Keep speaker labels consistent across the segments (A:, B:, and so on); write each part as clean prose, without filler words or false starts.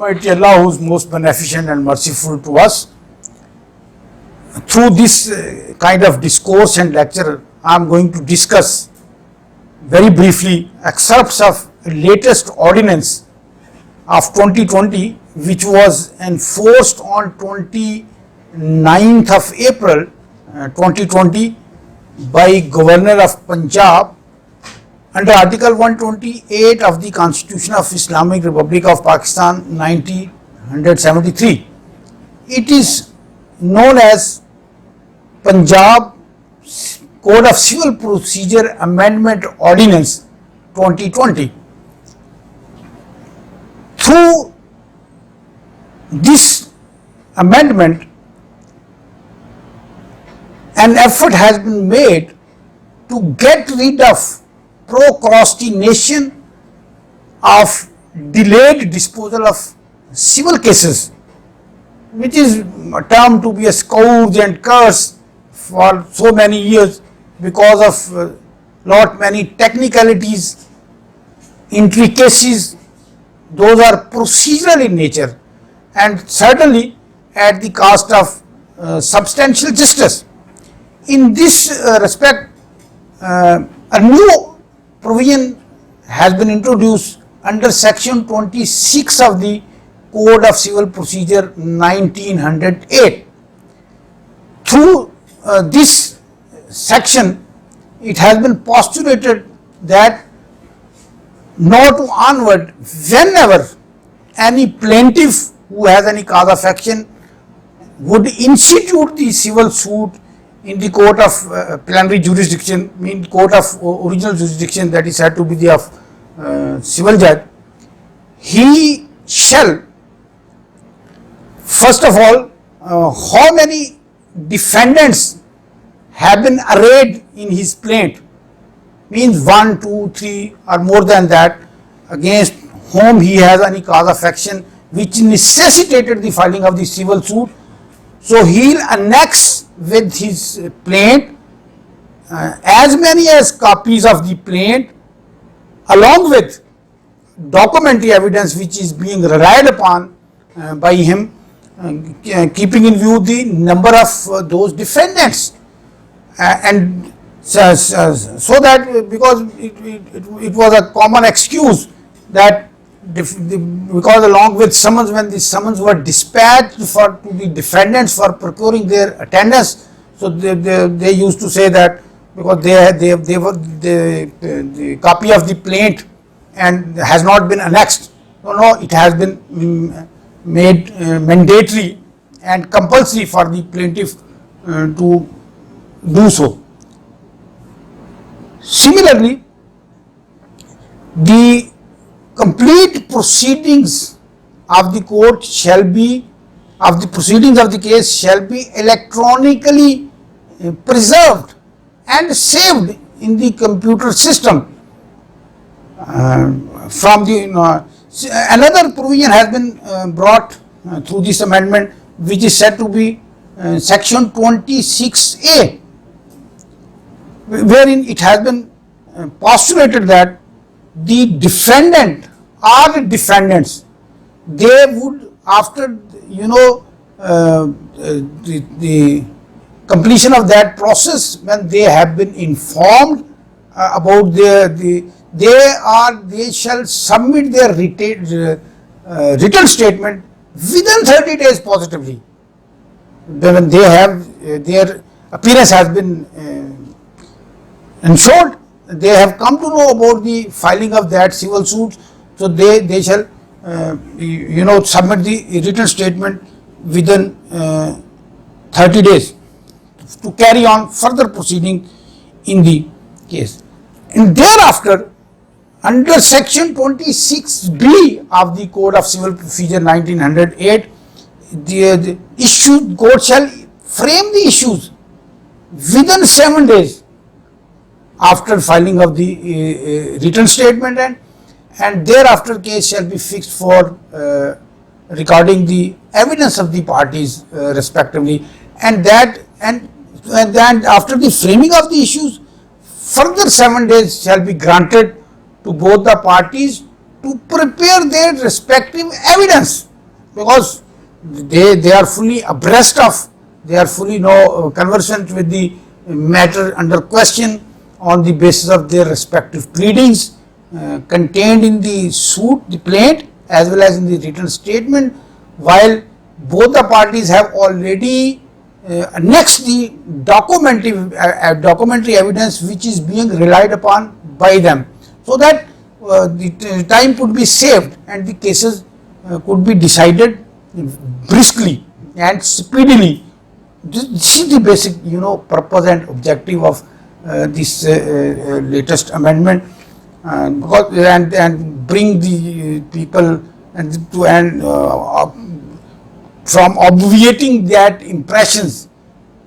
A: Almighty Allah, who is most beneficent and merciful to us, through this kind of discourse and lecture, I am going to discuss very briefly excerpts of latest ordinance of 2020, which was enforced on 29th of April 2020 by Governor of Punjab under Article 128 of the Constitution of Islamic Republic of Pakistan 1973. It is known as Punjab Code of Civil Procedure Amendment Ordinance 2020. Through this amendment, an effort has been made to get rid of procrastination of delayed disposal of civil cases, which is termed to be a scourge and curse for so many years because of lot many technicalities, intricacies. Those are procedural in nature and certainly at the cost of substantial justice. In this respect, a new provision has been introduced under section 26 of the Code of Civil Procedure 1908. Through this section, it has been postulated that now to onward, whenever any plaintiff who has any cause of action would institute the civil suit in the court of plenary jurisdiction, mean court of original jurisdiction, that is said to be the of civil judge, he shall first of all how many defendants have been arrayed in his plaint, means 1, 2, 3 or more than that, against whom he has any cause of action which necessitated the filing of the civil suit. So he will annex with his plaint as many as copies of the plaint along with documentary evidence which is being relied upon by him, keeping in view the number of those defendants, and so that because it was a common excuse that because along with summons, when the summons were dispatched to the defendants for procuring their attendance, so they used to say that because they were the copy of the plaint and has not been annexed. No, it has been made mandatory and compulsory for the plaintiff to do so. Similarly, the complete proceedings of the court shall be, of the proceedings of the case shall be electronically preserved and saved in the computer system. From the another provision has been brought through this amendment, which is said to be section 26A, wherein it has been postulated that the defendant or the defendants, they would, after the completion of that process, when they have been informed about they shall submit their written statement within 30 days positively. When they have their appearance has been ensured, they have come to know about the filing of that civil suit, so they shall submit the written statement within 30 days to carry on further proceeding in the case. And thereafter, under section 26B of the Code of Civil Procedure 1908, the court shall frame the issues within 7 days after filing of the written statement, and thereafter case shall be fixed for recording the evidence of the parties respectively, and then after the framing of the issues, further 7 days shall be granted to both the parties to prepare their respective evidence because they are fully abreast of, they are fully conversant with the matter under question on the basis of their respective pleadings contained in the suit, the plaint, as well as in the written statement, while both the parties have already annexed the documentary evidence which is being relied upon by them, so that the time could be saved and the cases could be decided briskly and speedily. This is the basic purpose and objective of this latest amendment, and bring the people and from obviating that impressions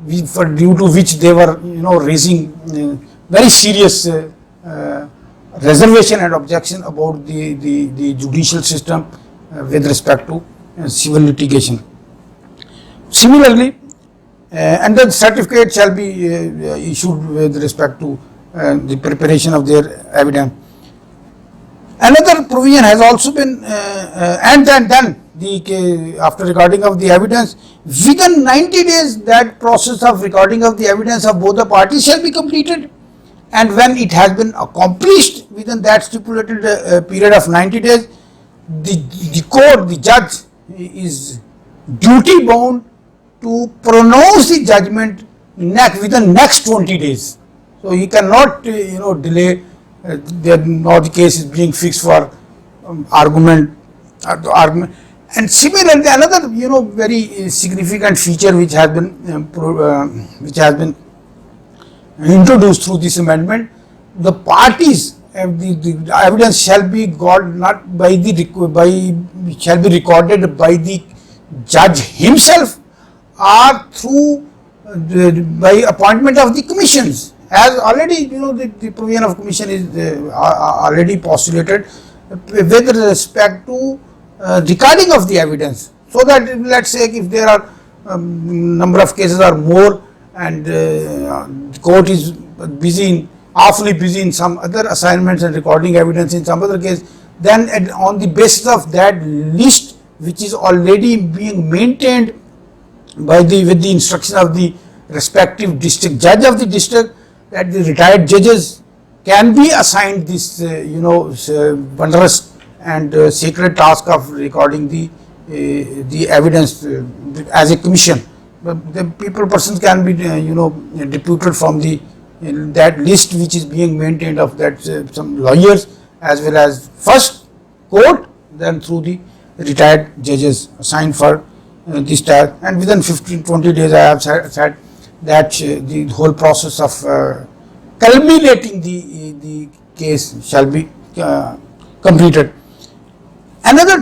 A: due to which they were raising very serious reservation and objection about the judicial system with respect to civil litigation. Similarly, and the certificate shall be issued with respect to the preparation of their evidence. Another provision has also been and then after recording of the evidence, within 90 days that process of recording of the evidence of both the parties shall be completed, and when it has been accomplished within that stipulated period of 90 days, the court, the judge is duty bound to pronounce the judgment within next 20 days. So he cannot delay. Now the case is being fixed for argument. And similarly, another very significant feature which has been introduced through this amendment, the parties, the evidence shall be got not by shall be recorded by the judge himself or through by appointment of the commissions, as already the provision of commission is already postulated with respect to recording of the evidence, so that let's say if there are number of cases are more and the court is awfully busy in some other assignments and recording evidence in some other case, then on the basis of that list which is already being maintained with the instruction of the respective district judge of the district, that the retired judges can be assigned this wondrous and sacred task of recording the evidence as a commission. But the persons can be deputed from that list which is being maintained of that some lawyers, as well as first court, then through the retired judges assigned for this task, and within 15-20 days I have said that the whole process of culminating the case shall be completed. Another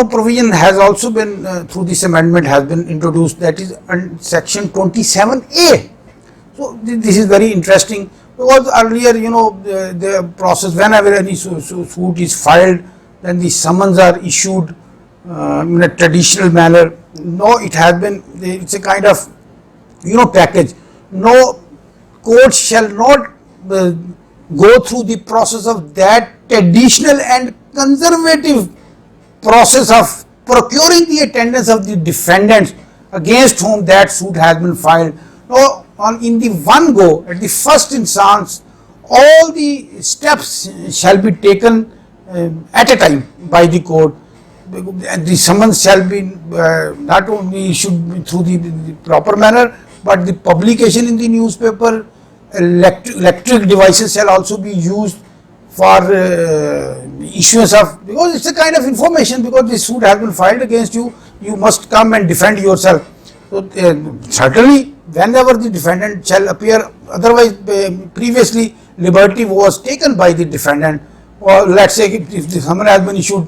A: provision has also been through this amendment has been introduced, that is section 27A. So this is very interesting, because earlier the process, whenever any suit is filed, then the summons are issued in a traditional manner. No, it has been, it's a kind of package. No court shall not go through the process of that traditional and conservative process of procuring the attendance of the defendants against whom that suit has been filed. No, in the one go, at the first instance, all the steps shall be taken at a time by the court. The summons shall be not only issued through the proper manner, but the publication in the newspaper, electric devices shall also be used for issuance of, because it's a kind of information, because the suit has been filed against you, you must come and defend yourself. So certainly whenever the defendant shall appear, otherwise previously liberty was taken by the defendant, or let's say if the summons has been issued,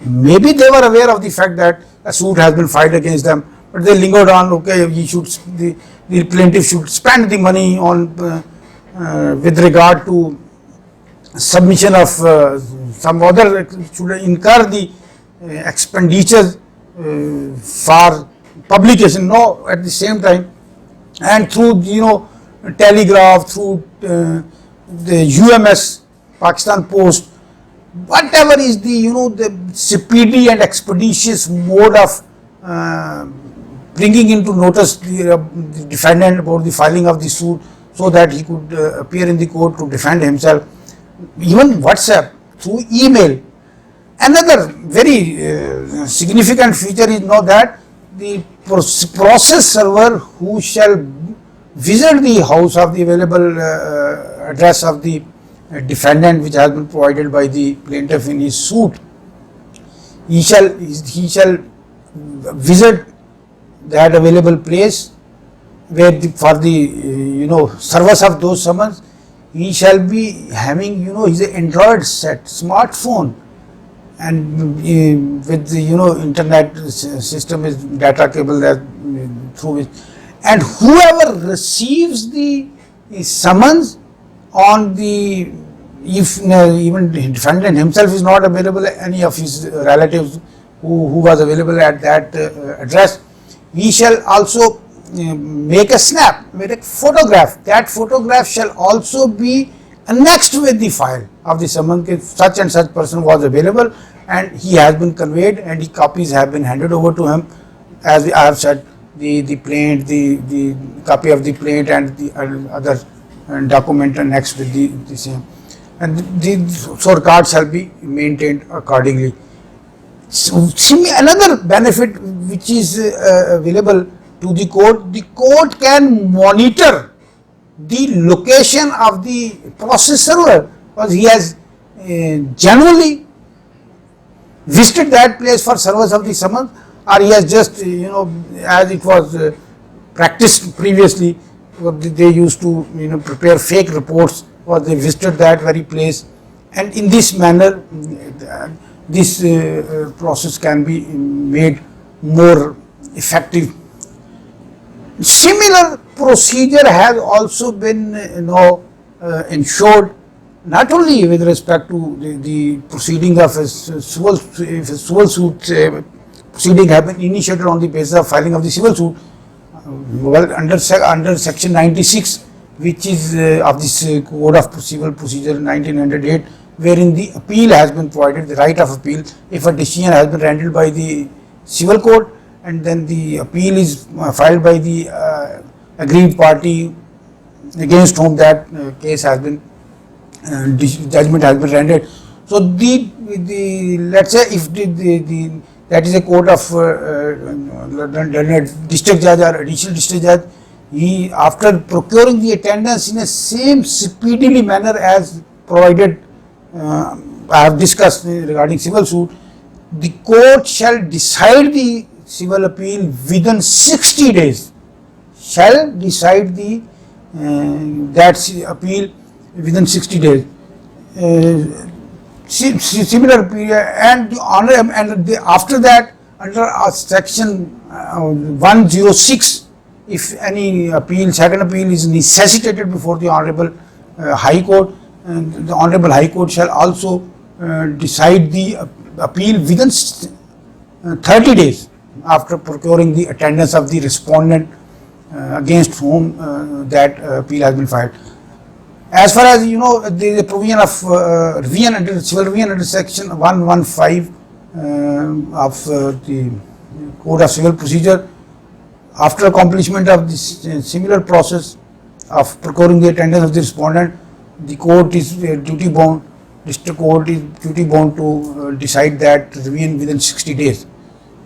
A: maybe they were aware of the fact that a suit has been filed against them, but they lingered on, okay, the plaintiff should spend the money on with regard to submission of some other, should incur the expenditures for publication. No, at the same time, and through telegraph, through the UMS, Pakistan Post, whatever is the the speedy and expeditious mode of bringing into notice the defendant about the filing of the suit, so that he could appear in the court to defend himself. Even WhatsApp, through email. Another very significant feature is now that the process server who shall visit the house of the available address of the defendant, which has been provided by the plaintiff in his suit, he shall visit that available place where for the service of those summons. He shall be having his Android set smartphone, and with the internet system is data cable that through which, and whoever receives the summons on the, if even the defendant himself is not available, any of his relatives who was available at that address, he shall also make a snap, make a photograph. That photograph shall also be annexed with the file of the summons. Such and such person was available and he has been conveyed, and the copies have been handed over to him. As I have said, the plaint, the copy of the plaint and the other document annexed with the same, and so record shall be maintained accordingly. So, another benefit which is available to the court can monitor the location of the process server, because he has genuinely visited that place for service of the summons, or he has just as it was practiced previously, they used to prepare fake reports, or they visited that very place, and in this manner this process can be made more effective. Similar procedure has also been ensured, not only with respect to the proceeding of a civil suit proceeding have been initiated on the basis of filing of the civil suit, well, under section 96, which is of this Code of Civil Procedure 1908, wherein the appeal has been provided, the right of appeal, if a decision has been rendered by the civil court and then the appeal is filed by the aggrieved party against whom that case has been judgment has been rendered. So let's say if that is a court of district judge or additional district judge, he, after procuring the attendance in a same speedily manner as provided I have discussed regarding civil suit, the court shall decide the civil appeal within 60 days, shall decide the that appeal within 60 days. Similar period, and after that, under section 106, if any appeal, second appeal is necessitated before the Honorable High Court, the Honorable High Court shall also decide the appeal within 30 days after procuring the attendance of the respondent against whom that appeal has been filed. As far as the provision of revision under civil revision under section 115 of the Code of Civil Procedure, after accomplishment of this similar process of procuring the attendance of the respondent, the court is duty bound, district court is duty bound to decide that revision within 60 days.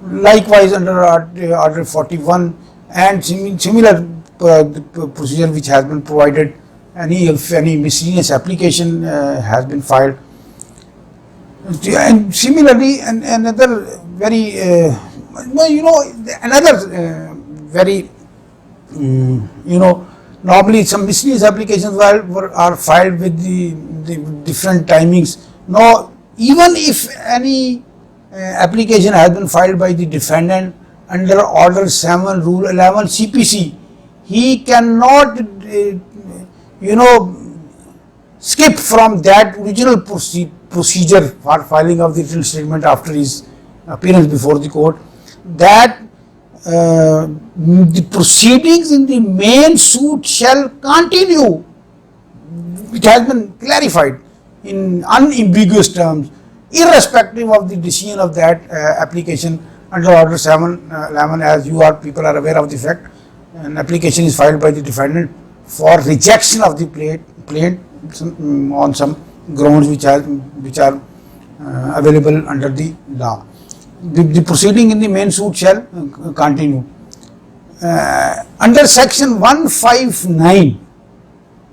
A: Likewise, under Order 41 and similar procedure which has been provided, if any miscellaneous application has been filed. And similarly, another very very normally some miscellaneous applications are filed with the different timings. Now, even if any application has been filed by the defendant under Order 7, Rule 11 CPC, he cannot skip from that original procedure for filing of the written statement after his appearance before the court. That the proceedings in the main suit shall continue. It has been clarified in unambiguous terms irrespective of the decision of that application under Order 711, as people are aware of the fact, an application is filed by the defendant for rejection of the plaint on some grounds which are available under the law. The proceeding in the main suit shall continue. Under section 159,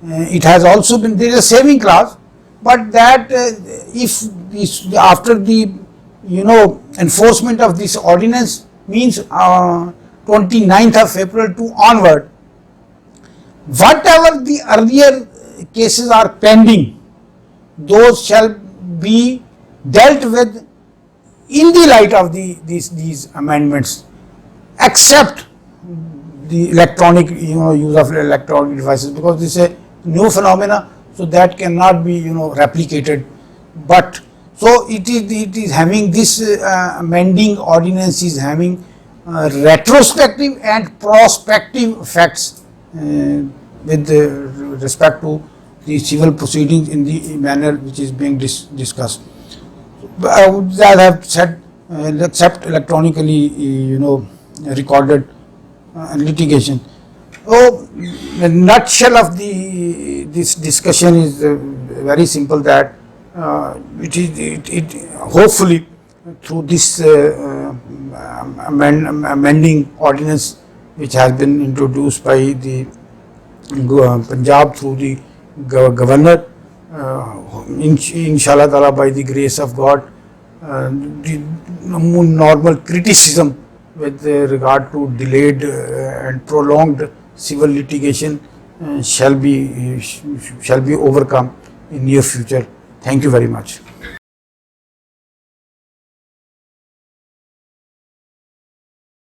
A: it has also been, there is a saving clause, but that if this, after the enforcement of this ordinance, means 29th of April to onward, whatever the earlier cases are pending, those shall be dealt with in the light of these amendments, except the electronic use of electronic devices, because this is a new phenomena, so that cannot be replicated. But so it is having this amending ordinance is having retrospective and prospective effects with respect to the civil proceedings in the manner which is being discussed. As I have said, except electronically recorded litigation. So the nutshell of this discussion is very simple, that it hopefully through this amending ordinance which has been introduced by the Punjab through the governor, inshallah ta'ala, by the grace of God, the normal criticism with regard to delayed and prolonged civil litigation shall be overcome in near future. Thank you very much.